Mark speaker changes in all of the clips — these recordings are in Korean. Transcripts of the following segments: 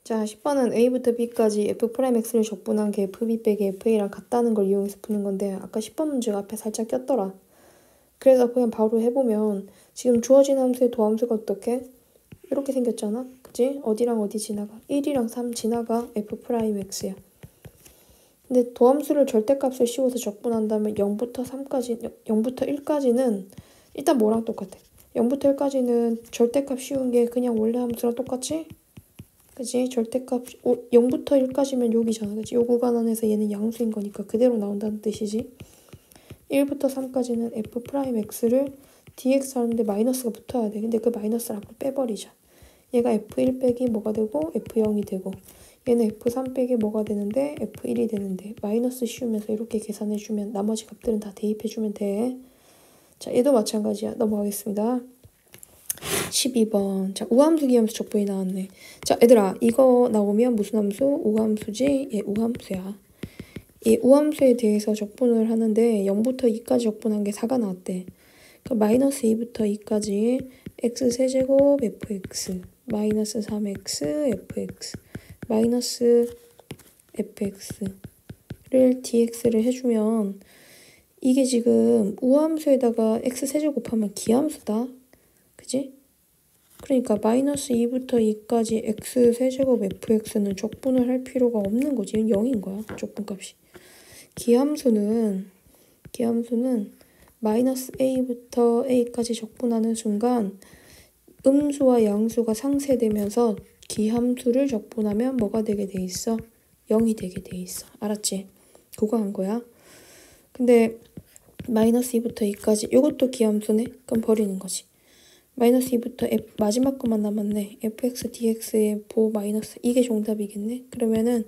Speaker 1: 자, 10번은 A부터 B까지 F'X를 적분한 게 FB 빼기 FA랑 같다는 걸 이용해서 푸는 건데 아까 10번 문제가 앞에 살짝 꼈더라. 그래서 그냥 바로 해보면 지금 주어진 함수의 도함수가 어떻게? 이렇게 생겼잖아. 그치? 어디랑 어디 지나가? 1이랑 3 지나가 F'X야. 근데 도함수를 절대값을 씌워서 적분한다면 0부터 3까지, 0부터 1까지는 일단 뭐랑 똑같아? 0부터 1까지는 절대값 씌운 게 그냥 원래 함수랑 똑같지? 그치? 절대값 0부터 1까지면 여기잖아. 그치? 요 구간 안에서 얘는 양수인 거니까 그대로 나온다는 뜻이지. 1부터 3까지는 F'X를 dx 하는데 마이너스가 붙어야 돼. 근데 그 마이너스를 앞으로 빼버리자. 얘가 F1 빼기 뭐가 되고 F0이 되고 얘는 F3 빼기 뭐가 되는데 F1이 되는데 마이너스 씌우면서 이렇게 계산해주면 나머지 값들은 다 대입해주면 돼. 자, 얘도 마찬가지야. 넘어가겠습니다. 12번. 자, 우함수, 기함수 적분이 나왔네. 자, 얘들아, 이거 나오면 무슨 함수? 우함수지? 예, 우함수야. 이 우함수에 대해서 적분을 하는데 0부터 2까지 적분한 게 4가 나왔대. 그 마이너스 2부터 2까지 x세제곱 fx 마이너스 3x fx 마이너스 fx를 dx를 해주면 이게 지금 우함수에다가 x세제곱 곱하면 기함수다. 그지? 그러니까 마이너스 2부터 2까지 x세제곱 fx는 적분을 할 필요가 없는 거지. 0인 거야. 적분값이. 기함수는 마이너스 a부터 a까지 적분하는 순간 음수와 양수가 상쇄되면서 기함수를 적분하면 뭐가 되게 돼 있어? 0이 되게 돼 있어. 알았지? 그거 한 거야. 근데 마이너스 2부터 2까지 이것도 기함수네? 그럼 버리는 거지. 마이너스 2부터 마지막 것만 남았네. fx dx의 보 마이너스 이게 정답이겠네? 그러면은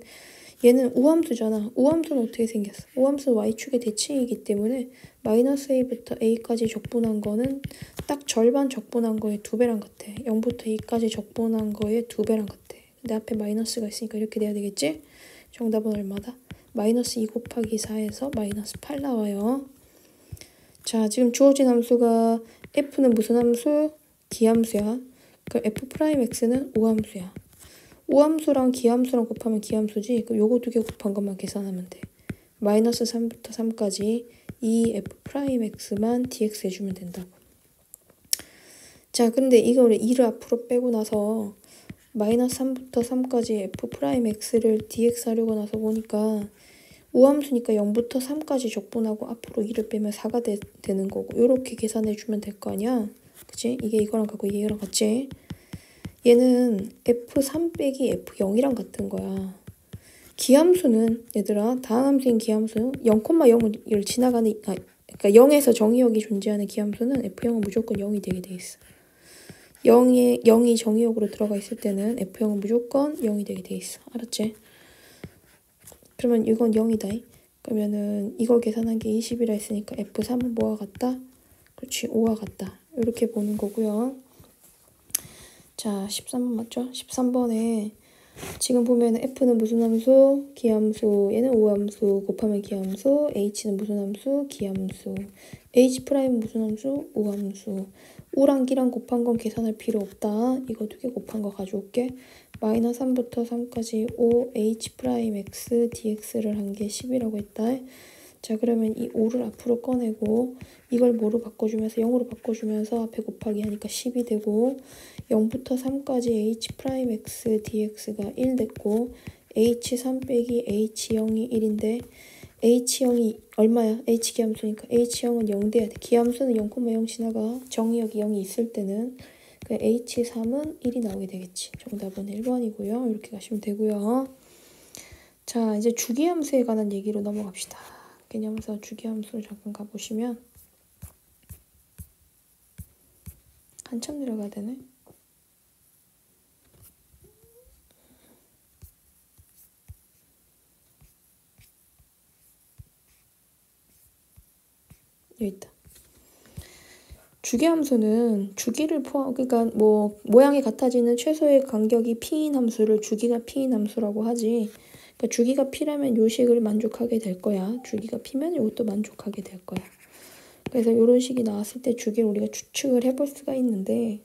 Speaker 1: 얘는 우함수잖아. 우함수는 어떻게 생겼어? 우함수는 y축의 대칭이기 때문에 마이너스 a부터 a까지 적분한 거는 딱 절반 적분한 거의 2배랑 같아. 0부터 2까지 적분한 거의 2배랑 같아. 근데 앞에 마이너스가 있으니까 이렇게 돼야 되겠지? 정답은 얼마다? 마이너스 2 곱하기 4에서 마이너스 8 나와요. 자, 지금 주어진 함수가 f는 무슨 함수? 기함수야. 그 f'x는 우함수야. 우함수랑 기함수랑 곱하면 기함수지. 그럼 요거 두 개 곱한 것만 계산하면 돼. 마이너스 3부터 3까지 이 f'x만 dx 해주면 된다고. 자, 근데 이거를 2를 앞으로 빼고 나서 마이너스 3부터 3까지 f'x를 dx 하려고 나서 보니까 우함수니까 0부터 3까지 적분하고 앞으로 2를 빼면 4가 되는 거고 요렇게 계산해주면 될 거 아니야. 그치? 이게 이거랑 같고 이게 이거랑 같지? 얘는 F3 빼기 F0이랑 같은 거야. 기함수는 얘들아 다음 함수인 기함수 0,0을 지나가는 그러니까 0에서 정의역이 존재하는 기함수는 F0은 무조건 0이 되게 돼 있어. 0이 정의역으로 들어가 있을 때는 F0은 무조건 0이 되게 돼 있어. 알았지? 그러면 이건 0이다. 그러면은 이거 계산한 게 20이라 했으니까 F3은 뭐와 같다? 그렇지, 5와 같다. 이렇게 보는 거고요. 자, 13번 맞죠? 13번에 지금 보면 F는 무슨 함수? 기함수. 얘는 우함수. 곱하면 기함수. H는 무슨 함수? 기함수. H'은 무슨 함수? 우함수. 우랑 기랑 곱한 건 계산할 필요 없다. 이거 두 개 곱한 거 가져올게. 마이너스 3부터 3까지 5H'X dx를 한 게 10이라고 했다. 자, 그러면 이 5를 앞으로 꺼내고 이걸 뭐로 바꿔주면서 0으로 바꿔주면서 앞에 곱하기 하니까 10이 되고 0부터 3까지 H'X dx가 1 됐고 H3 빼기 H0이 1인데 H0이 얼마야? H기함수니까 H0은 0 돼야 돼. 기함수는 0,0 지나가. 정의역이 0이 있을 때는 그 H3은 1이 나오게 되겠지. 정답은 1번이고요. 이렇게 가시면 되고요. 자, 이제 주기함수에 관한 얘기로 넘어갑시다. 개념에서 주기함수를 잠깐 가보시면 한참 내려가야 되네. 여기 있다. 주기함수는 주기를 포함, 그러니까 뭐 모양이 같아지는 최소의 간격이 p인 함수를 주기가 p인 함수라고 하지. 그러니까 주기가 p라면 요식을 만족하게 될 거야. 주기가 p면 이것도 만족하게 될 거야. 그래서 이런 식이 나왔을 때 주기를 우리가 추측을 해볼 수가 있는데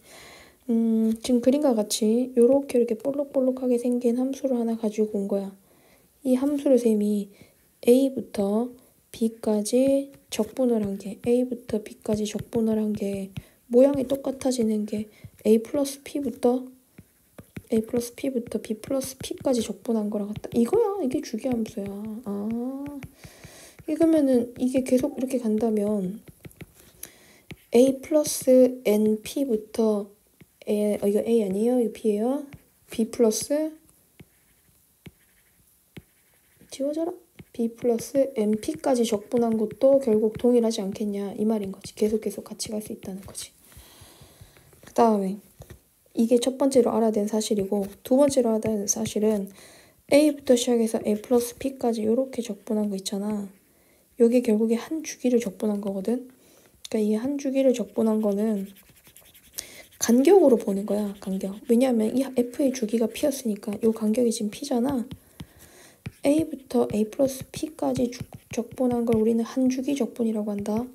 Speaker 1: 지금 그림과 같이 요렇게 이렇게 볼록볼록하게 생긴 함수를 하나 가지고 온 거야. 이 함수를 쌤이 a부터 b까지 적분을 한 게, a부터 b까지 적분을 한 게 모양이 똑같아지는 게 a 플러스 p부터 b 플러스 p까지 적분한 거랑 같다. 이거야. 이게 주기함수야. 아, 이거면은 이게 계속 이렇게 간다면 a 플러스 np부터 이거 a 아니에요? 이거 b예요. b 플러스 지워져라. b 플러스 np까지 적분한 것도 결국 동일하지 않겠냐 이 말인 거지. 계속 같이 갈 수 있다는 거지. 그 다음에 이게 첫 번째로 알아야 되는 사실이고, 두 번째로 알아야 되는 사실은 a부터 시작해서 a 플러스 p까지 이렇게 적분한 거 있잖아. 요게 결국에 한 주기를 적분한 거거든. 그러니까 이 한 주기를 적분한 거는 간격으로 보는 거야. 간격. 왜냐하면 이 f의 주기가 p였으니까 요 간격이 지금 p잖아. a부터 a 플러스 p까지 적분한 걸 우리는 한 주기 적분이라고 한다.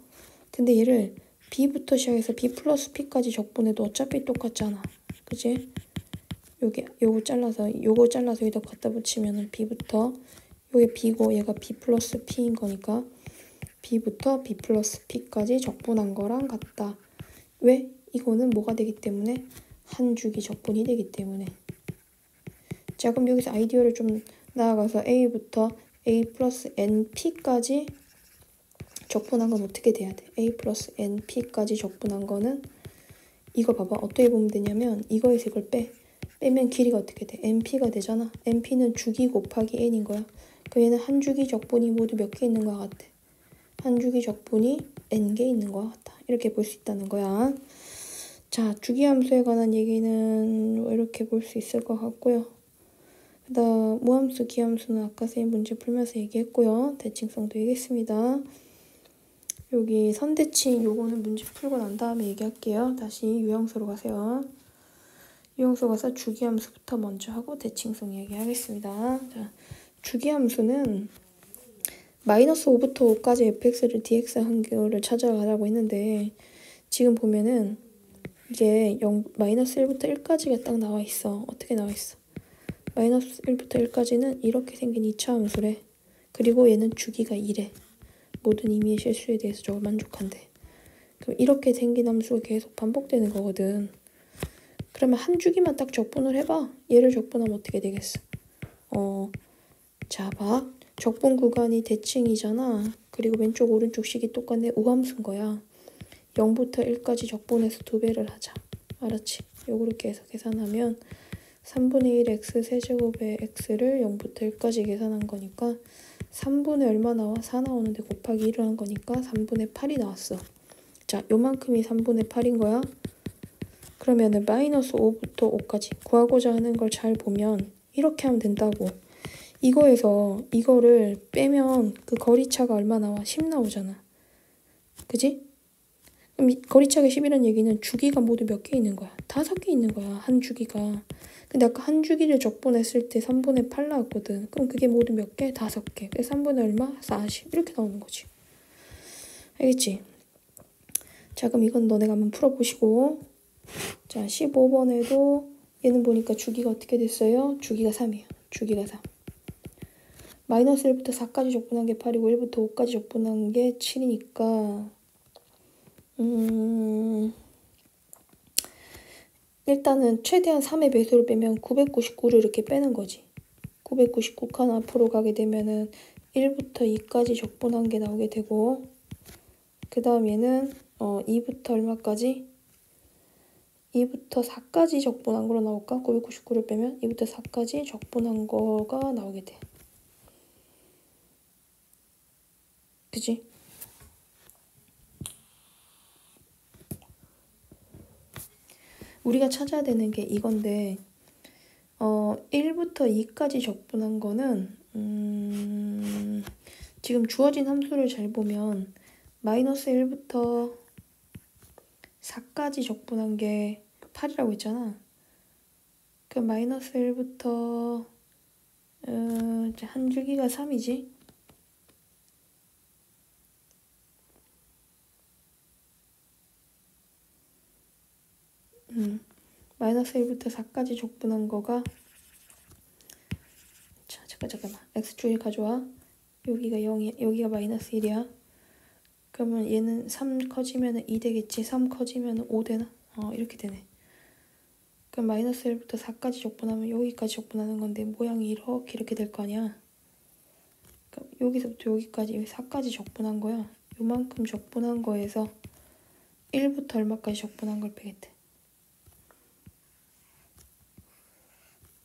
Speaker 1: 근데 얘를 b부터 시작해서 b 플러스 p까지 적분해도 어차피 똑같잖아. 그치? 요거 잘라서 여기다 갖다 붙이면은 b부터, 요게 b고 얘가 b 플러스 p인 거니까 b부터 b 플러스 p까지 적분한 거랑 같다. 왜? 이거는 뭐가 되기 때문에? 한 주기 적분이 되기 때문에. 자, 그럼 여기서 아이디어를 좀 나아가서 a부터 a 플러스 np까지 적분한 건 어떻게 돼야 돼? a 플러스 np까지 적분한 거는 이거 봐봐. 어떻게 보면 되냐면 이거에서 이걸 빼면 길이가 어떻게 돼? np가 되잖아. np는 주기 곱하기 n인 거야. 그 얘는 한 주기 적분이 모두 몇 개 있는 것 같아? 한 주기 적분이 n개 있는 것 같다. 이렇게 볼 수 있다는 거야. 자, 주기함수에 관한 얘기는 이렇게 볼 수 있을 것 같고요. 그다음 무함수, 기함수는 아까 쌤 문제 풀면서 얘기했고요. 대칭성도 얘기했습니다. 여기 선대칭 요거는 문제 풀고 난 다음에 얘기할게요. 다시 유형수로 가세요. 유형수 가서 주기함수부터 먼저 하고 대칭성 얘기하겠습니다. 자, 주기함수는 마이너스 5부터 5까지 fx를 dx 한 거를 찾아가라고 했는데 지금 보면은 이게 마이너스 1부터 1까지가 딱 나와 있어. 어떻게 나와 있어? 마이너스 1부터 1까지는 이렇게 생긴 2차 함수래. 그리고 얘는 주기가 2래. 모든 임의의 실수에 대해서 저걸 만족한대. 그럼 이렇게 생긴 함수가 계속 반복되는 거거든. 그러면 한 주기만 딱 적분을 해봐. 얘를 적분하면 어떻게 되겠어? 자, 봐. 적분 구간이 대칭이잖아. 그리고 왼쪽 오른쪽 식이 똑같네. 우함수인 거야. 0부터 1까지 적분해서 2배를 하자. 알았지? 요렇게 해서 계산하면 3분의 1 x 세제곱의 x를 0부터 1까지 계산한 거니까 3분의 얼마 나와? 4 나오는데 곱하기 1을 한 거니까 3분의 8이 나왔어. 자, 요만큼이 3분의 8인 거야. 그러면은 마이너스 5부터 5까지 구하고자 하는 걸 잘 보면 이렇게 하면 된다고. 이거에서 이거를 빼면 그 거리차가 얼마 나와? 10 나오잖아. 그지? 그럼 거리차가 10이라는 얘기는 주기가 모두 몇 개 있는 거야? 5개 있는 거야. 한 주기가. 근데 아까 한 주기를 적분했을 때 3분의 8 나왔거든. 그럼 그게 모두 몇 개? 5개. 그래서 3분의 얼마? 40. 이렇게 나오는 거지. 알겠지? 자, 그럼 이건 너네가 한번 풀어보시고. 자, 15번에도 얘는 보니까 주기가 어떻게 됐어요? 주기가 3이에요. 주기가 3. 마이너스 1부터 4까지 적분한 게 8이고 1부터 5까지 적분한 게 7이니까 일단은 최대한 3의 배수를 빼면 999를 이렇게 빼는 거지. 999 칸 앞으로 가게 되면은 1부터 2까지 적분한 게 나오게 되고 그 다음 얘는 2부터 얼마까지? 2부터 4까지 적분한 거로 나올까? 999를 빼면 2부터 4까지 적분한 거가 나오게 돼. 그지? 우리가 찾아야 되는 게 이건데 1부터 2까지 적분한 거는 지금 주어진 함수를 잘 보면 마이너스 1부터 4까지 적분한 게 8이라고 했잖아. 그 마이너스 1부터 한 주기가 3이지. 마이너스 1부터 4까지 적분한 거가 자 잠깐만 x축을 가져와. 여기가 0이 여기가 마이너스 1이야. 그러면 얘는 3 커지면 2 되겠지. 3 커지면 5 되나? 이렇게 되네. 그럼 마이너스 1부터 4까지 적분하면 여기까지 적분하는 건데 모양이 이렇게 될 거 아니야. 그럼 여기서부터 여기까지 4까지 적분한 거야. 요만큼 적분한 거에서 1부터 얼마까지 적분한 걸 빼겠대.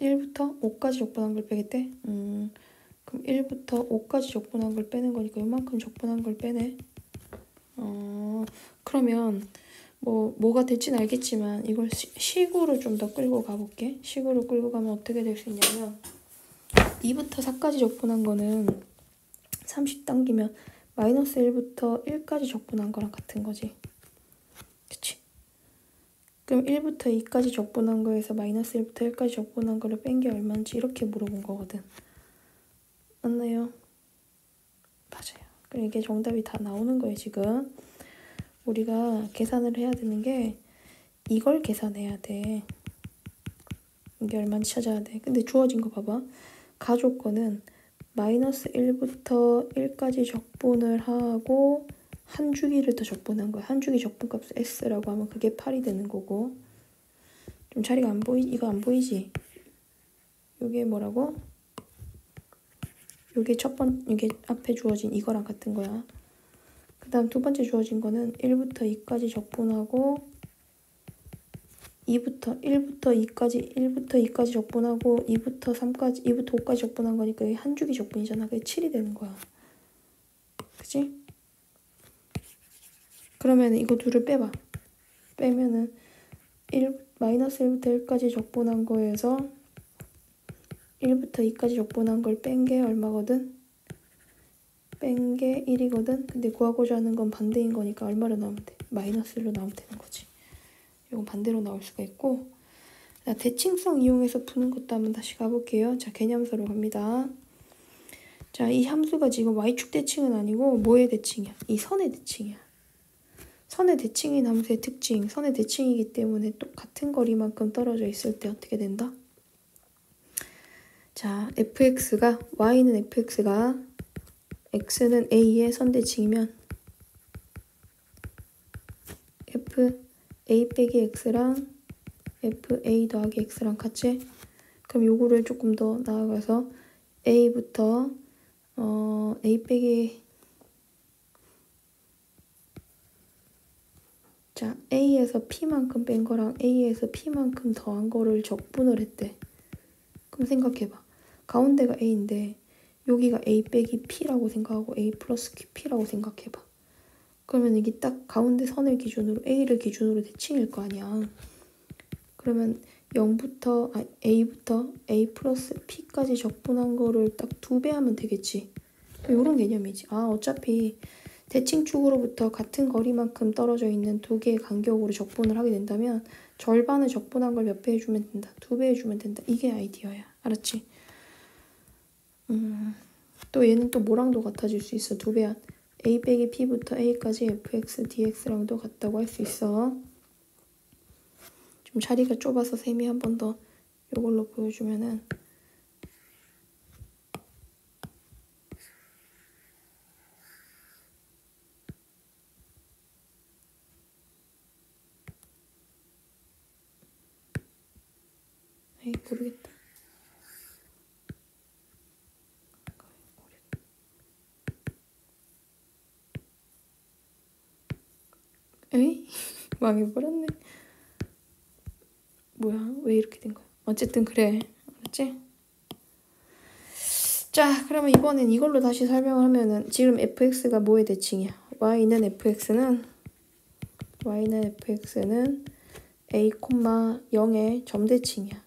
Speaker 1: 1부터 5까지 적분한 걸 빼겠대? 그럼 1부터 5까지 적분한 걸 빼는 거니까 요만큼 적분한 걸 빼네. 그러면 뭐가 될지는 알겠지만 이걸 식으로 좀 더 끌고 가볼게. 식으로 끌고 가면 어떻게 될 수 있냐면 2부터 4까지 적분한 거는 30 당기면 마이너스 1부터 1까지 적분한 거랑 같은 거지. 그치? 그럼 1부터 2까지 적분한 거에서 마이너스 1부터 1까지 적분한 거를 뺀 게 얼마인지 이렇게 물어본 거거든. 맞나요? 맞아요. 그럼 이게 정답이 다 나오는 거예요, 지금. 우리가 계산을 해야 되는 게 이걸 계산해야 돼. 이게 얼마인지 찾아야 돼. 근데 주어진 거 봐봐. 가조건은 마이너스 1부터 1까지 적분을 하고 한 주기를 더 적분한 거야. 한 주기 적분값을 x라고 하면 그게 8이 되는 거고. 좀 자리가 안 보이? 이거 안 보이지? 이게 뭐라고? 이게 앞에 주어진 이거랑 같은 거야. 그 다음 두 번째 주어진 거는 1부터 2까지 적분하고 1부터 2까지 적분하고 2부터 5까지 적분한 거니까 이게 한 주기 적분이잖아. 그게 7이 되는 거야. 그치? 그러면 이거 둘을 빼봐. 빼면은 마이너스 1부터 1까지 적분한 거에서 1부터 2까지 적분한 걸 뺀 게 얼마거든? 뺀 게 1이거든? 근데 구하고자 하는 건 반대인 거니까 얼마로 나오면 돼? 마이너스 1로 나오면 되는 거지. 이건 반대로 나올 수가 있고. 자, 대칭성 이용해서 푸는 것도 한번 다시 가볼게요. 자, 개념서로 갑니다. 자, 이 함수가 지금 y축 대칭은 아니고 뭐의 대칭이야? 이 선의 대칭이야. 선의 대칭인 함수의 특징, 선의 대칭이기 때문에 똑같은 거리만큼 떨어져 있을 때 어떻게 된다? 자, y는 fx가 x는 a의 선대칭이면 a 빼기 x랑 fa 더하기 x랑 같이? 그럼 요거를 조금 더 나아가서 a부터 a 빼기 자, a에서 p만큼 뺀 거랑 a에서 p만큼 더한 거를 적분을 했대. 그럼 생각해봐. 가운데가 a인데 여기가 a 빼기 p라고 생각하고 a 플러스 p라고 생각해봐. 그러면 이게 딱 가운데 선을 기준으로 a를 기준으로 대칭일 거 아니야. 그러면 a부터 a 플러스 p까지 적분한 거를 딱 2배 하면 되겠지. 이런 개념이지. 어차피 대칭축으로부터 같은 거리만큼 떨어져 있는 두 개의 간격으로 적분을 하게 된다면 절반을 적분한 걸 몇 배 해주면 된다. 2배 해주면 된다. 이게 아이디어야. 알았지? 또 얘는 또 뭐랑도 같아질 수 있어. 2배야. a 빼기 p부터 a까지 fx dx랑도 같다고 할 수 있어. 좀 자리가 좁아서 쌤이 한 번 더 이걸로 보여주면은 모르겠다. 에이? 망해버렸네. 뭐야? 왜 이렇게 된 거야? 어쨌든 그래. 알았지? 자, 그러면 이번엔 이걸로 다시 설명을 하면은 지금 fx가 뭐의 대칭이야? y는 fx는 a, 0의 점대칭이야.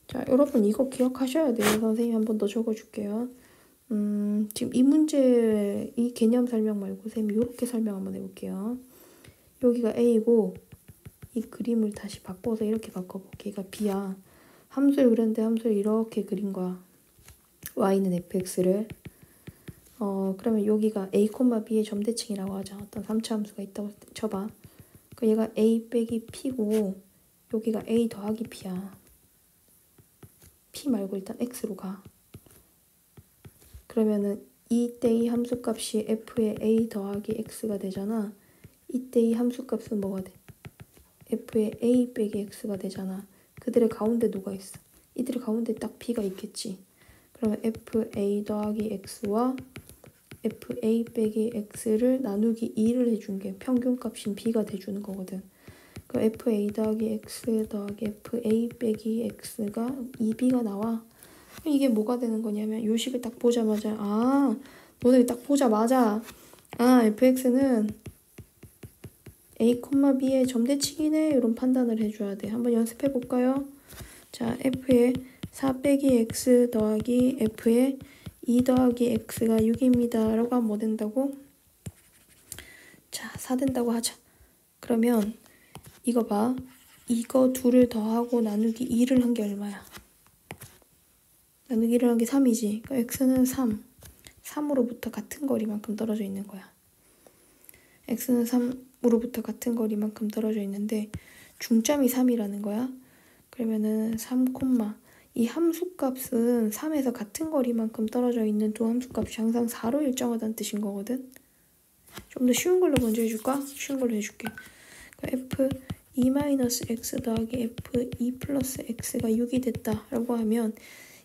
Speaker 1: 자, 여러분 이거 기억하셔야 돼요. 선생님이 한 번 더 적어줄게요. 지금 이 문제, 이 개념 설명 말고 선생님이 이렇게 설명 한번 해볼게요. 여기가 a이고 이 그림을 다시 바꿔서 이렇게 바꿔볼게. 얘가 b야. 함수를 그렸는데 함수를 이렇게 그린 거야. y는 fx를. 그러면 여기가 a, b의 점대칭이라고 하자. 어떤 3차 함수가 있다고 쳐봐. 그 얘가 a 빼기 p고 여기가 a 더하기 p야. p 말고 일단 x로 가. 그러면은 이때 이 함수값이 f의 a 더하기 x가 되잖아. 이때 이 함수값은 뭐가 돼? f의 a 빼기 x가 되잖아. 그들의 가운데 누가 있어? 이들의 가운데 딱 b가 있겠지. 그러면 fa 더하기 x와 fa 빼기 x를 나누기 2를 해준 게 평균값인 b가 돼주는 거거든. 그럼 fa 더하기 x 더하기 fa 빼기 x가 2b가 나와. 이게 뭐가 되는 거냐면 요식을 딱 보자마자 너네 딱 보자마자 fx는 a, b의 점대칭이네 이런 판단을 해줘야 돼. 한번 연습해 볼까요? 자, f의 4 빼기 x 더하기 f의 2 더하기 x가 6입니다 라고 하면 뭐 된다고? 자, 4 된다고 하자. 그러면 이거 봐. 이거 둘을 더하고 나누기 2를 한 게 얼마야? 나누기 1을 한 게 3이지. 그러니까 x는 3. 3으로부터 같은 거리만큼 떨어져 있는 거야. x는 3으로부터 같은 거리만큼 떨어져 있는데 중점이 3이라는 거야. 그러면은 3, 이 함수값은 3에서 같은 거리만큼 떨어져 있는 두 함수값이 항상 4로 일정하다는 뜻인 거거든. 좀 더 쉬운 걸로 먼저 해줄까? 쉬운 걸로 해줄게. 그러니까 f2-x 더하기 f2 플러스 x가 6이 됐다 라고 하면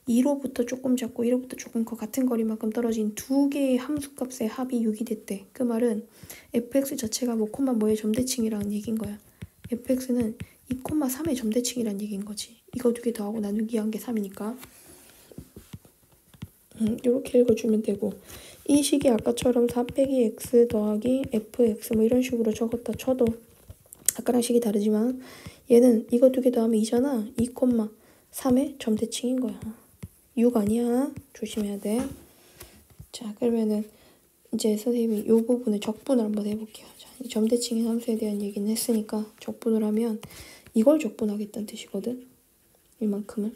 Speaker 1: 2로부터 조금 작고 1로부터 조금 커 같은 거리만큼 떨어진 두 개의 함수값의 합이 6이 됐대. 그 말은 fx 자체가 뭐 콤마 뭐의 점대칭이라는 얘기인 거야. fx는 2,3의 점대칭이라는 얘기인 거지. 이거 두 개 더하고 나누기 한 게 3이니까. 이렇게 읽어주면 되고 이 식이 아까처럼 4 빼기 x 더하기 fx 뭐 이런 식으로 적었다 쳐도 아까랑 식이 다르지만 얘는 이거 두 개 더하면 2잖아. 2,3의 점대칭인 거야. 6 아니야. 조심해야 돼. 자, 그러면은 이제 선생님이 이 부분을 적분을 한번 해볼게요. 자, 이 점대칭의 함수에 대한 얘기는 했으니까 적분을 하면 이걸 적분하겠다는 뜻이거든. 이만큼을.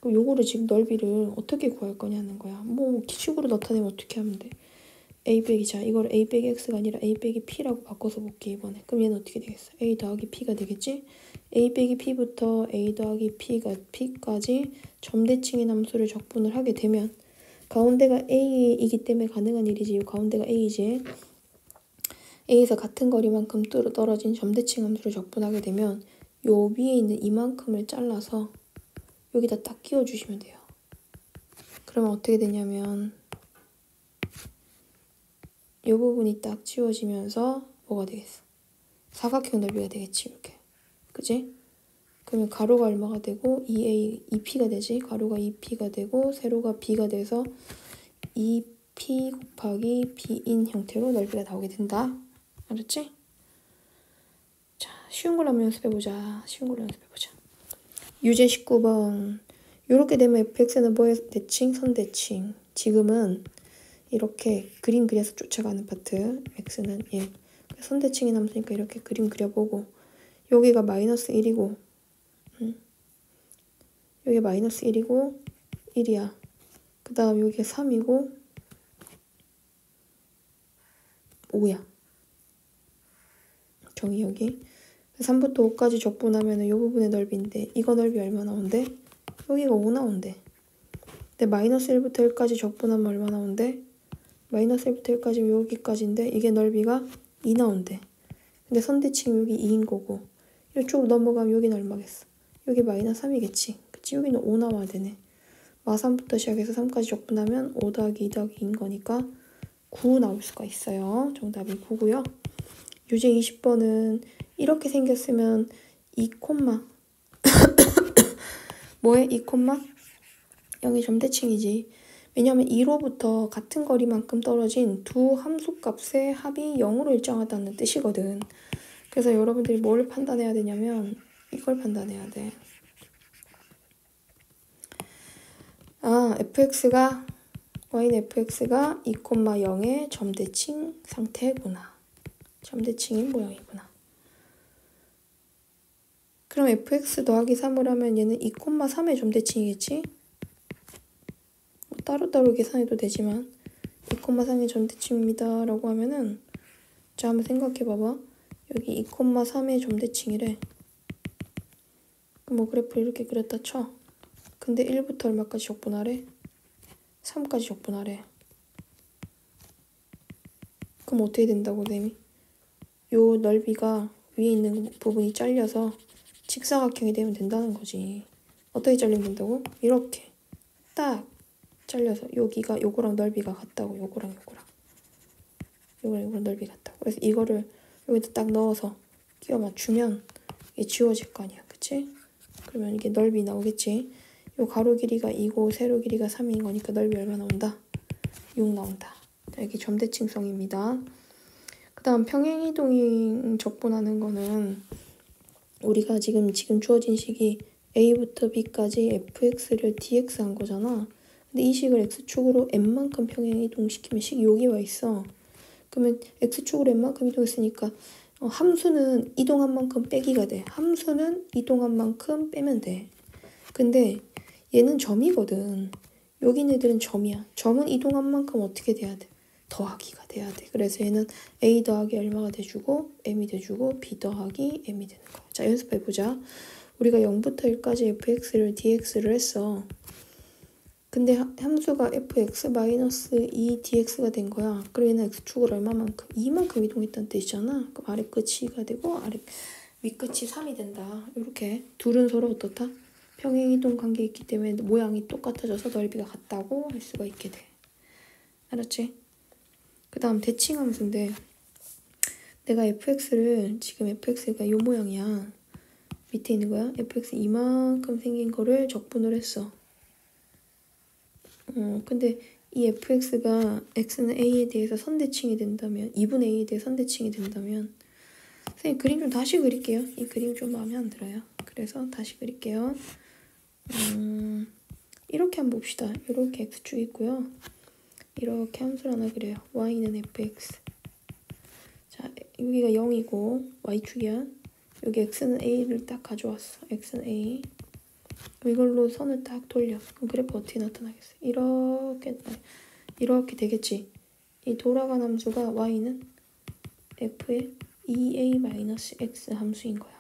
Speaker 1: 그럼 요거를 지금 넓이를 어떻게 구할 거냐는 거야. 뭐 기축으로 나타내면 어떻게 하면 돼? a 빼기 자 이걸 a 빼기 x가 아니라 a 빼기 p라고 바꿔서 볼게 이번에. 그럼 얘는 어떻게 되겠어? a 더하기 p가 되겠지? a 빼기 p부터 a 더하기 p까지 점대칭인 함수를 적분을 하게 되면 가운데가 a이기 때문에 가능한 일이지. 이 가운데가 a이지. a에서 같은 거리만큼 떨어진 점대칭 함수를 적분하게 되면 요 위에 있는 이만큼을 잘라서 여기다 딱 끼워주시면 돼요. 그러면 어떻게 되냐면 이 부분이 딱 지워지면서 뭐가 되겠어? 사각형 넓이가 되겠지 이렇게. 그지? 그러면 가로가 얼마가 되고 2p가 되지. 가로가 2p가 되고 세로가 b가 돼서 2p 곱하기 b인 형태로 넓이가 나오게 된다. 알았지? 자, 쉬운 걸로 한번 연습해보자. 유제 19번. 이렇게 되면 fx는 뭐의 대칭? 선대칭. 지금은 이렇게 그림 그려서 쫓아가는 파트. x는 1. 선대칭이 함수니까 이렇게 그림 그려보고 여기가 마이너스 1이고 여기 마이너스 1이고 1이야. 그 다음 여기가 3이고 5야. 정의 여기. 3부터 5까지 적분하면 이 부분의 넓이인데 이거 넓이 얼마 나온대? 여기가 5 나온대. 근데 마이너스 1부터 1까지 적분하면 얼마 나온대? 마이너스 1부터 1까지 여기까지인데 이게 넓이가 2 나온대. 근데 선대칭 여기 2인 거고 이쪽으로 넘어가면 여기는 얼마겠어? 여기 마이너스 3이겠지. 그치? 여기는 5 나와야 되네. 마3부터 시작해서 3까지 적분하면 5 더하기 2 더하기 2인 거니까 9 나올 수가 있어요. 정답이 9고요. 유제 20번은 이렇게 생겼으면 2, 뭐해? 2, 0의 점대칭이지. 왜냐하면 2로부터 같은 거리만큼 떨어진 두 함수값의 합이 0으로 일정하다는 뜻이거든. 그래서 여러분들이 뭘 판단해야 되냐면 이걸 판단해야 돼. y는 fx가 2, 0의 점대칭 상태구나. 점대칭인 모양이구나. 그럼 fx 더하기 3을 하면 얘는 2, 3의 점대칭이겠지? 따로따로 계산해도 되지만 2, 3의 점대칭입니다 라고 하면은 자, 한번 생각해봐봐. 여기 2,3의 점대칭이래. 뭐 그래프를 이렇게 그렸다 쳐. 근데 1부터 얼마까지 적분하래? 3까지 적분하래. 그럼 어떻게 된다고, 쌤이? 요 넓이가 위에 있는 부분이 잘려서 직사각형이 되면 된다는 거지. 어떻게 잘리면 된다고? 이렇게 딱 잘려서 여기가 요거랑 넓이가 같다고. 요거랑 넓이 같다고. 그래서 이거를 여기다 딱 넣어서 끼워 맞추면 이게 지워질 거 아니야. 그치? 그러면 이게 넓이 나오겠지? 요 가로 길이가 2고 세로 길이가 3인 거니까 넓이 얼마 나온다? 6 나온다. 자, 이게 점대칭성입니다. 그 다음 평행이동 적분하는 거는 우리가 지금 주어진 식이 a부터 b까지 fx를 dx 한 거잖아. 근데 이 식을 x축으로 n만큼 평행이동시키면 식이 여기 와 있어. 그러면 x축으로 n만큼 이동했으니까 함수는 이동한 만큼 빼기가 돼. 함수는 이동한 만큼 빼면 돼. 근데 얘는 점이거든. 여기 있는 애들은 점이야. 점은 이동한 만큼 어떻게 돼야 돼? 더하기가 돼야 돼. 그래서 얘는 a 더하기 얼마가 돼주고 m이 돼주고 b 더하기 m이 되는 거야. 자, 연습해보자. 우리가 0부터 1까지 fx를 dx를 했어. 근데 함수가 fx-2 dx가 된 거야. 그리고 얘는 x축을 얼마만큼? 2만큼 이동했다는 뜻이잖아. 그럼 아래 끝이 2가 되고 윗끝이 3이 된다. 이렇게 둘은 서로 어떻다? 평행이동 관계 있기 때문에 모양이 똑같아져서 넓이가 같다고 할 수가 있게 돼. 알았지? 그 다음 대칭함수인데 내가 fx를 지금 fx가 이 모양이야. 밑에 있는 거야. fx 이만큼 생긴 거를 적분을 했어. 근데 이 fx가 x는 a에 대해서 선대칭이 된다면 2분의 a에 대해 선대칭이 된다면 선생님 그림 좀 다시 그릴게요. 이 그림 좀 마음에 안 들어요. 그래서 다시 그릴게요. 이렇게 한번 봅시다. 이렇게 x축 있고요. 이렇게 함수를 하나 그려요. y는 fx. 자, 여기가 0이고 y축이야. 여기 x는 a를 딱 가져왔어. x는 a. 이걸로 선을 딱 돌려. 그럼 그래프 어떻게 나타나겠어? 이렇게 되겠지. 이 돌아간 함수가 y는 f의 2a-x 함수인 거야.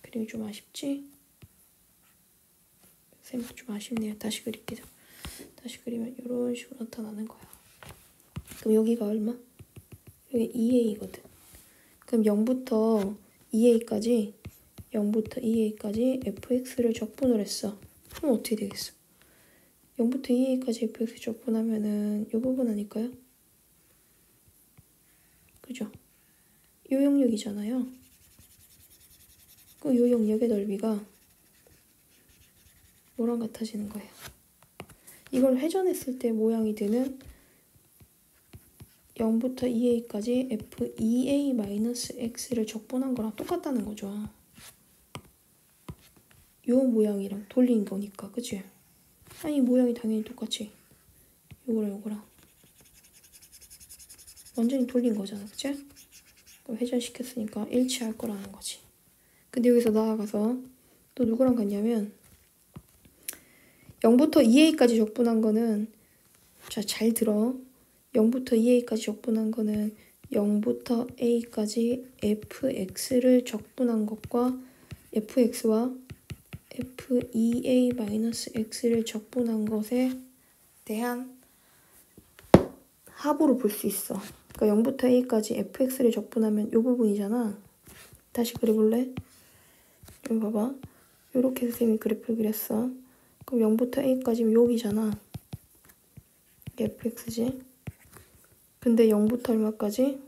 Speaker 1: 그림이 좀 아쉽지? 쌤 좀 아쉽네요. 다시 그릴게요. 다시 그리면 이런 식으로 나타나는 거야. 그럼 여기가 얼마? 여기 2a거든. 그럼 0부터 2a까지 fx를 적분을 했어. 그럼 어떻게 되겠어? 0부터 2a까지 fx 적분하면은 이 부분 아닐까요? 그죠? 요 영역이잖아요. 그 요 영역의 넓이가 뭐랑 같아지는 거예요? 이걸 회전했을 때 모양이 되는 0부터 2a까지 f2a-x를 적분한 거랑 똑같다는 거죠. 요 모양이랑 돌린 거니까, 그치? 아니, 모양이 당연히 똑같지. 요거랑 완전히 돌린 거잖아, 그치? 회전시켰으니까 일치할 거라는 거지. 근데 여기서 나아가서 또 누구랑 같냐면 0부터 2a까지 적분한 거는 자, 잘 들어. 0부터 2a까지 적분한 거는 0부터 a까지 fx를 적분한 것과 fx와 f2a-x를 적분한 것에 대한 합으로 볼 수 있어. 그러니까 0부터 a까지 fx를 적분하면 이 부분이잖아. 다시 그려볼래? 여기 봐봐. 이렇게 선생님이 그래프를 그렸어. 그럼 0부터 a까지면 여기잖아. 이게 fx지. 근데 0부터 얼마까지?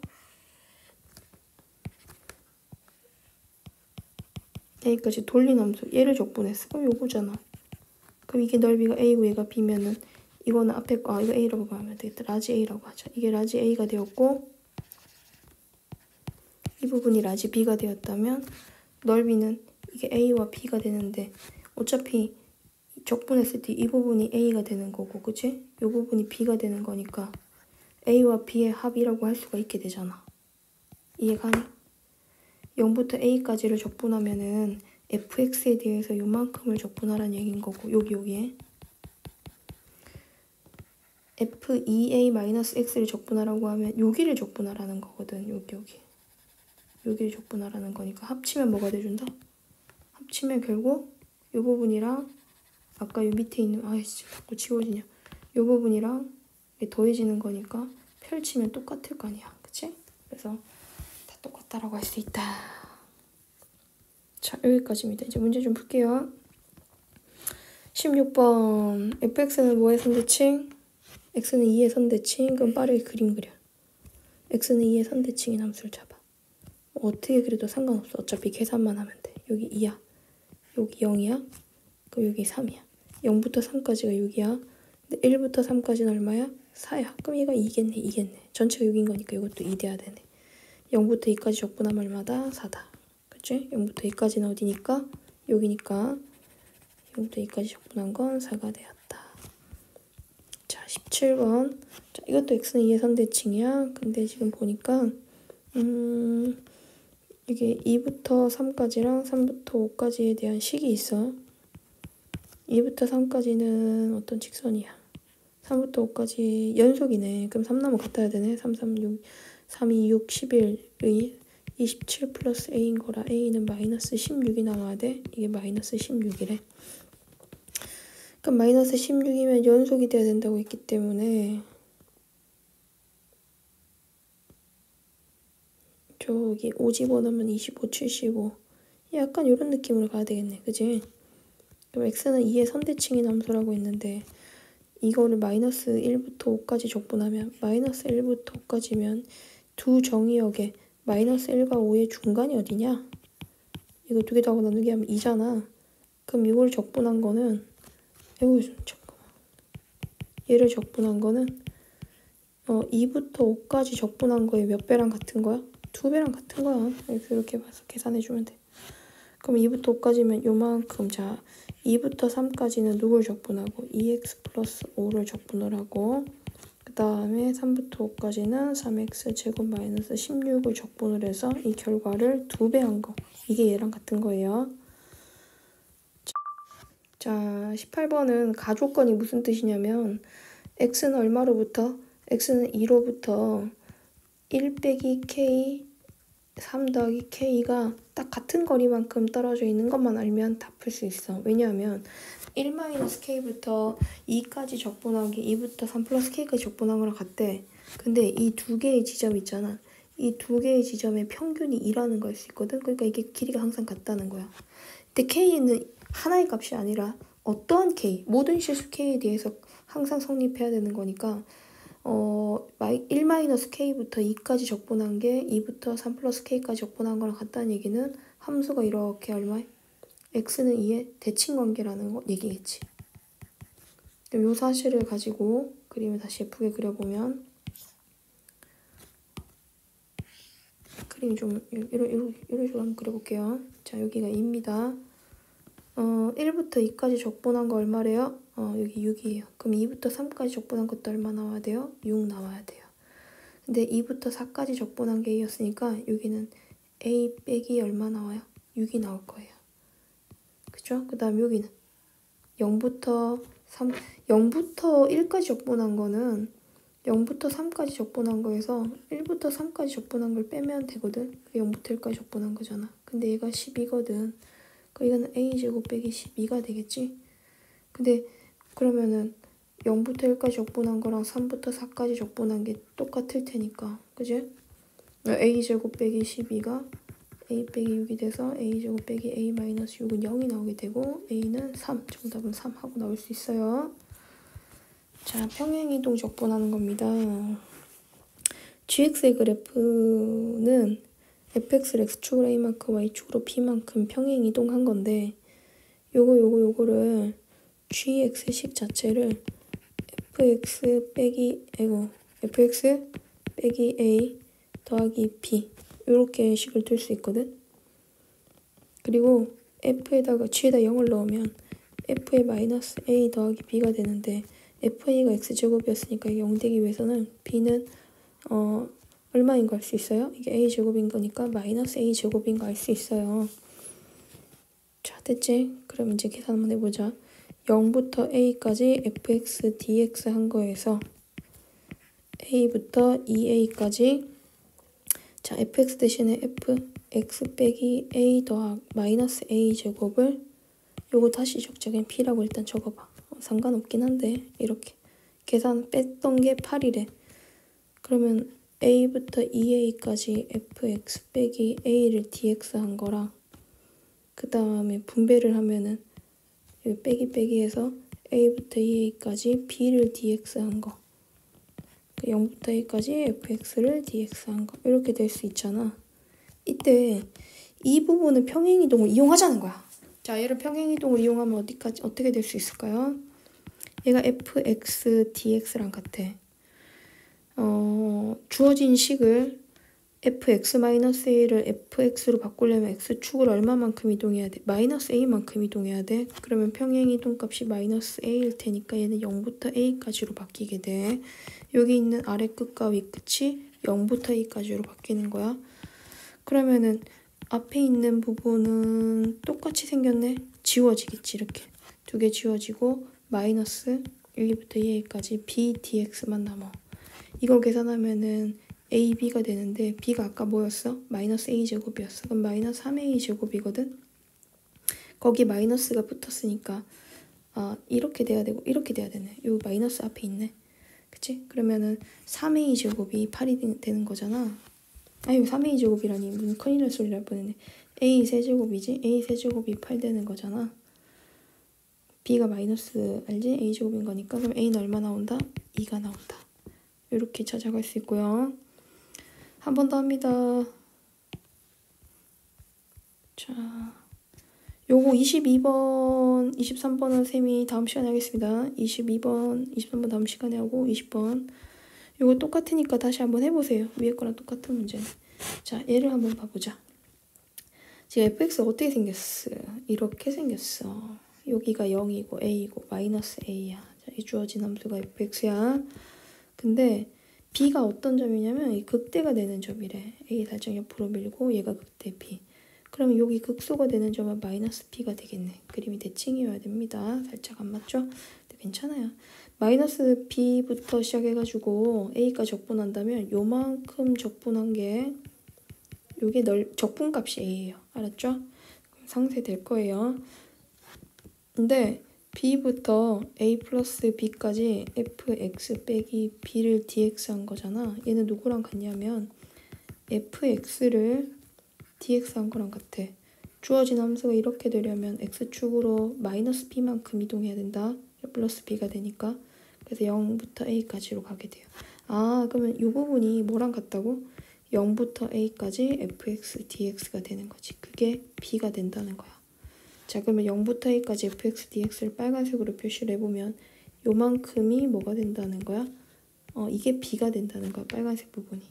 Speaker 1: a까지 돌린 함수. 얘를 적분했어. 그럼 요거잖아. 그럼 이게 넓이가 a고 얘가 b면은 이거는 앞에 거, 이거 a라고 하면 되겠다. 라지 a라고 하자. 이게 라지 a가 되었고 이 부분이 라지 b가 되었다면 넓이는 이게 a와 b가 되는데 어차피 적분했을 때 이 부분이 a가 되는 거고, 그치? 이 부분이 b가 되는 거니까 a와 b의 합이라고 할 수가 있게 되잖아. 이해가니? 0부터 a까지를 적분하면은 fx에 대해서 요만큼을 적분하라는 얘기인 거고, 여기에 f2a-x를 적분하라고 하면 여기를 적분하라는 거거든. 여기를 적분하라는 거니까 합치면 뭐가 돼준다? 합치면 결국 이 부분이랑 아까 요 밑에 있는 아이씨 자꾸 지워지냐 이 부분이랑 더해지는 거니까 펼치면 똑같을 거 아니야. 그치? 그래서 다 똑같다라고 할 수 있다. 자, 여기까지입니다. 이제 문제 좀 풀게요. 16번 fx는 뭐의 선대칭? x는 2의 선대칭. 그럼 빠르게 그림 그려. x는 2의 선대칭인 함수를 잡아. 어떻게 그려도 상관없어. 어차피 계산만 하면 돼. 여기 2야. 여기 0이야. 그럼 여기 3이야. 0부터 3까지가 6이야. 근데 1부터 3까지는 얼마야? 4야. 그럼 얘가 2겠네. 전체가 6인 거니까 이것도 2 돼야 되네. 0부터 2까지 적분하면 얼마다? 4다. 그치? 0부터 2까지는 어디니까? 여기니까 0부터 2까지 적분한 건 4가 되었다. 자, 17번. 자, 이것도 x는 2의 선대칭이야. 근데 지금 보니까 이게 2부터 3까지랑 3부터 5까지에 대한 식이 있어. 2부터 3까지는 어떤 직선이야? 3부터 5까지 연속이네. 그럼 3나무 같아야 되네. 3, 3, 6, 3, 2, 6, 11의 27 플러스 a인 거라 a는 마이너스 16이 나와야 돼. 이게 마이너스 16이래. 그럼 마이너스 16이면 연속이 돼야 된다고 했기 때문에 저기 5 집어넣으면 25, 75 약간 이런 느낌으로 가야 되겠네. 그지? 그럼 x는 2의 선대칭인 함수라고 했는데 이거를 마이너스 1부터 5까지 적분하면 마이너스 1부터 5까지면 두 정의역에 마이너스 1과 5의 중간이 어디냐? 이거 두 개 다 하고 나누기 하면 2잖아. 그럼 이걸 적분한 거는 잠깐만. 얘를 적분한 거는 2부터 5까지 적분한 거에 몇 배랑 같은 거야? 2배랑 같은 거야. 이렇게 봐서 계산해주면 돼. 그럼 2부터 5까지면 요만큼. 자, 2부터 3까지는 누굴 적분하고 2x 플러스 5를 적분을 하고 그 다음에 3부터 5까지는 3x 제곱 마이너스 16을 적분을 해서 이 결과를 2배 한 거. 이게 얘랑 같은 거예요. 자, 18번은 가조건이 무슨 뜻이냐면 x는 얼마로부터? x는 2로부터 1 빼기 k 3 더하기 k가 딱 같은 거리만큼 떨어져 있는 것만 알면 다 풀 수 있어. 왜냐하면 1-k부터 2까지 적분하기 2부터 3 플러스 k까지 적분한 거랑 같대. 근데 이 두 개의 지점 있잖아. 이 두 개의 지점의 평균이 2라는 걸 수 있거든. 그러니까 이게 길이가 항상 같다는 거야. 근데 k는 하나의 값이 아니라 어떠한 k, 모든 실수 k에 대해서 항상 성립해야 되는 거니까 1-k부터 2까지 적분한 게 2부터 3 플러스 k까지 적분한 거랑 같다는 얘기는 함수가 이렇게 얼마야? x는 2의 대칭관계라는 거 얘기겠지. 그럼 이 사실을 가지고 그림을 다시 예쁘게 그려보면 그림이 좀 이런 식으로 한번 그려볼게요. 자, 여기가 2입니다. 1부터 2까지 적분한 거 얼마래요? 여기 6이에요. 그럼 2부터 3까지 적분한 것도 얼마 나와야 돼요? 6 나와야 돼요. 근데 2부터 4까지 적분한 게 a였으니까 여기는 a 빼기 얼마 나와요? 6이 나올 거예요. 그죠? 그 다음 여기는 0부터 1까지 적분한 거는 0부터 3까지 적분한 거에서 1부터 3까지 적분한 걸 빼면 되거든. 0부터 1까지 적분한 거잖아. 근데 얘가 10이거든. 이거는 a제곱 빼기 12가 되겠지? 근데 그러면은 0부터 1까지 적분한 거랑 3부터 4까지 적분한 게 똑같을 테니까. 그지? a제곱 빼기 12가 a 빼기 6이 돼서 a제곱 빼기 a 마이너스 6은 0이 나오게 되고 a는 3, 정답은 3 하고 나올 수 있어요. 자, 평행이동 적분하는 겁니다. gx의 그래프는 fx를 x축으로 a만큼 y축으로 b만큼 평행이동한 건데 요거를 gx식 자체를 fx 빼기 a 더하기 b 요렇게 식을 둘 수 있거든. 그리고 f에다가 g에다 0을 넣으면 f의 마이너스 a 더하기 b가 되는데 fa가 x제곱이었으니까 0 되기 위해서는 b는 얼마인 거 알 수 있어요? 이게 a제곱인 거니까 마이너스 a제곱인 거 알 수 있어요. 자, 됐지? 그럼 이제 계산 한번 해보자. 0부터 a까지 fx dx 한 거에서 a부터 2a까지 자 fx 대신에 fx 빼기 a 더하기 마이너스 a 제곱을 요거 다시 적자. 그냥 p라고 일단 적어봐. 상관없긴 한데 이렇게 계산 뺐던 게 8이래. 그러면 a부터 2a까지 fx 빼기 a를 dx 한 거랑 그 다음에 분배를 하면은 여기 빼기 빼기해서 a부터 2a까지 b를 dx 한 거 0부터 a까지 fx를 dx 한 거 이렇게 될 수 있잖아. 이때 이 부분은 평행이동을 이용하자는 거야. 자, 얘를 평행이동을 이용하면 어떻게 될 수 있을까요? 얘가 fx dx랑 같아. 주어진 식을 fx-a를 fx로 바꾸려면 x축을 얼마만큼 이동해야 돼? 마이너스 a만큼 이동해야 돼. 그러면 평행이동 값이 마이너스 a일 테니까 얘는 0부터 a까지로 바뀌게 돼. 여기 있는 아래 끝과 위 끝이 0부터 a까지로 바뀌는 거야. 그러면은 앞에 있는 부분은 똑같이 생겼네. 지워지겠지. 이렇게 두 개 지워지고 마이너스 1부터 2a까지 b dx만 남아. 이거 계산하면은 ab가 되는데 b가 아까 뭐였어? 마이너스 a제곱이었어. 그럼 마이너스 3a제곱이거든. 거기 마이너스가 붙었으니까 이렇게 돼야 되고 이렇게 돼야 되네. 요 마이너스 앞에 있네. 그치? 그러면은 3a제곱이 8이 되는 거잖아. 아니 3a제곱이라니 무슨 큰일 날 소리를 할 뻔했네. a 세제곱이지? a 세제곱이 8 되는 거잖아. b가 마이너스 알지? a제곱인 거니까. 그럼 a는 얼마 나온다? 2가 나온다. 이렇게 찾아갈 수 있고요. 한 번 더 합니다. 자, 요거 22번, 23번은 쌤이 다음 시간에 하겠습니다. 22번, 23번 다음 시간에 하고 20번. 요거 똑같으니까 다시 한번 해보세요. 위에 거랑 똑같은 문제. 자, 얘를 한번 봐보자. 지금 fx가 어떻게 생겼어? 이렇게 생겼어. 여기가 0이고 a이고 마이너스 a야. 자, 이 주어진 함수가 fx야. 근데 b가 어떤 점이냐면 이 극대가 되는 점이래. a 살짝 옆으로 밀고 얘가 극대 b. 그러면 여기 극소가 되는 점은 마이너스 b가 되겠네. 그림이 대칭이어야 됩니다. 살짝 안 맞죠? 근데 괜찮아요. 마이너스 b부터 시작해가지고 a가 적분한다면 요만큼 적분한 게 요게 적분값이 a예요. 알았죠? 상쇄될 거예요. 근데 b부터 a 플러스 b까지 fx 빼기 b를 dx 한 거잖아. 얘는 누구랑 같냐면 fx를 dx 한 거랑 같아. 주어진 함수가 이렇게 되려면 x축으로 마이너스 b만큼 이동해야 된다. 플러스 b가 되니까. 그래서 0부터 a까지로 가게 돼요. 그러면 이 부분이 뭐랑 같다고? 0부터 a까지 fx dx가 되는 거지. 그게 b가 된다는 거야. 자, 그러면 0부터 a까지 fx dx를 빨간색으로 표시를 해보면 요만큼이 뭐가 된다는 거야? 이게 b가 된다는 거야. 빨간색 부분이.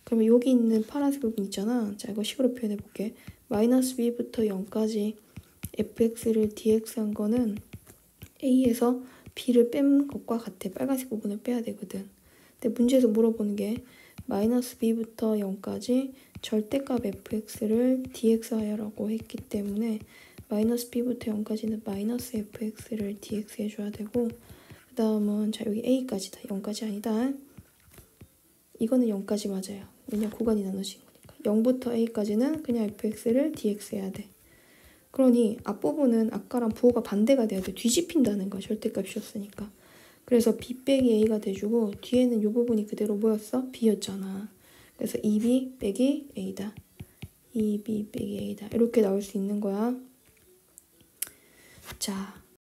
Speaker 1: 그러면 여기 있는 파란색 부분 있잖아. 자, 이거 식으로 표현해볼게. 마이너스 b부터 0까지 fx를 dx 한 거는 a에서 b를 뺀 것과 같아. 빨간색 부분을 빼야 되거든. 근데 문제에서 물어보는 게 마이너스 b부터 0까지 절대값 fx를 dx 하여라고 했기 때문에 마이너스 b부터 0까지는 마이너스 fx를 dx 해줘야 되고 그 다음은 자 여기 a까지다. 0까지 아니다. 이거는 0까지 맞아요. 왜냐 구간이 나눠진 거니까. 0부터 a까지는 그냥 fx를 dx 해야 돼. 그러니 앞부분은 아까랑 부호가 반대가 돼야 돼. 뒤집힌다는 거야. 절대값이었으니까. 그래서 b 빼기 a가 돼주고 뒤에는 이 부분이 그대로 뭐였어? b였잖아. 그래서 2b 빼기 a다. 2b 빼기 a다. 이렇게 나올 수 있는 거야. 자,